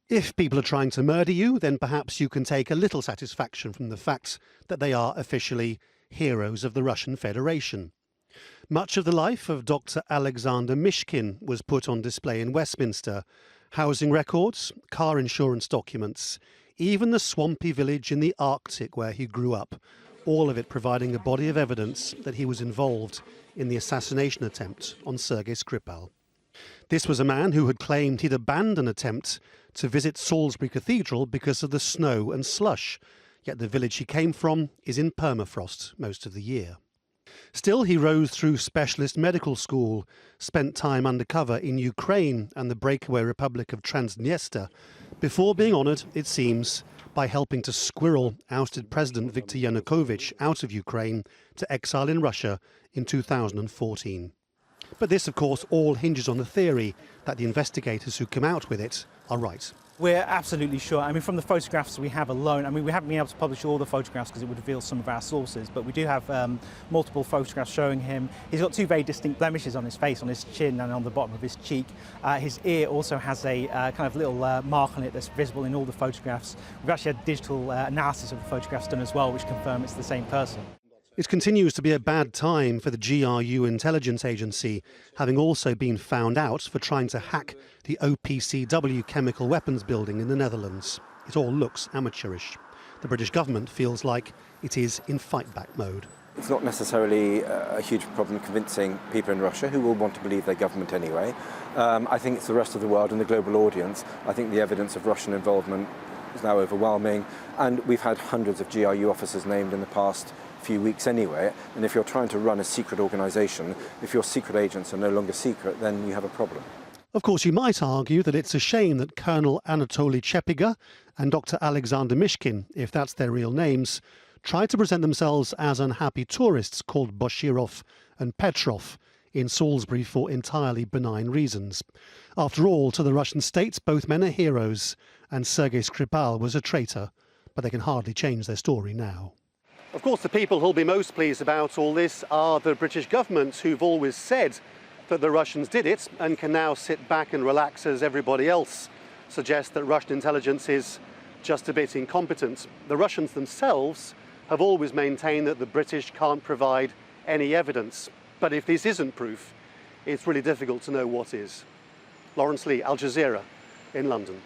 If people are trying to murder you, then perhaps you can take a little satisfaction from the fact that they are officially heroes of the Russian Federation. Much of the life of Dr. Alexander Mishkin was put on display in Westminster. Housing records, car insurance documents, even the swampy village in the Arctic where he grew up, all of it providing a body of evidence that he was involved in the assassination attempt on Sergei Skripal. This was a man who had claimed he'd abandoned an attempt to visit Salisbury Cathedral because of the snow and slush, yet the village he came from is in permafrost most of the year. Still, he rose through specialist medical school, spent time undercover in Ukraine and the breakaway Republic of Transnistria, before being honoured, it seems, by helping to squirrel ousted President Viktor Yanukovych out of Ukraine to exile in Russia in 2014. But this, of course, all hinges on the theory that the investigators who come out with it are right. We're absolutely sure. I mean, from the photographs we have alone, I mean, we haven't been able to publish all the photographs because it would reveal some of our sources, but we do have multiple photographs showing him. He's got two very distinct blemishes on his face, on his chin and on the bottom of his cheek. His ear also has a kind of little mark on it that's visible in all the photographs. We've actually had digital analysis of the photographs done as well, which confirm it's the same person. It continues to be a bad time for the GRU intelligence agency, having also been found out for trying to hack the OPCW chemical weapons building in the Netherlands. It all looks amateurish. The British government feels like it is in fight-back mode. It's not necessarily a huge problem convincing people in Russia who will want to believe their government anyway. I think it's the rest of the world and the global audience. I think the evidence of Russian involvement is now overwhelming, and we've had hundreds of GRU officers named in the past few weeks anyway, and if you're trying to run a secret organisation, if your secret agents are no longer secret, then you have a problem. Of course, you might argue that it's a shame that Colonel Anatoly Chepiga and Dr. Alexander Mishkin, if that's their real names, tried to present themselves as unhappy tourists called Boshirov and Petrov in Salisbury for entirely benign reasons. After all, to the Russian state, both men are heroes, and Sergei Skripal was a traitor, but they can hardly change their story now. Of course, the people who'll be most pleased about all this are the British government, who've always said that the Russians did it and can now sit back and relax as everybody else suggests that Russian intelligence is just a bit incompetent. The Russians themselves have always maintained that the British can't provide any evidence. But if this isn't proof, it's really difficult to know what is. Laurence Lee, Al Jazeera in London.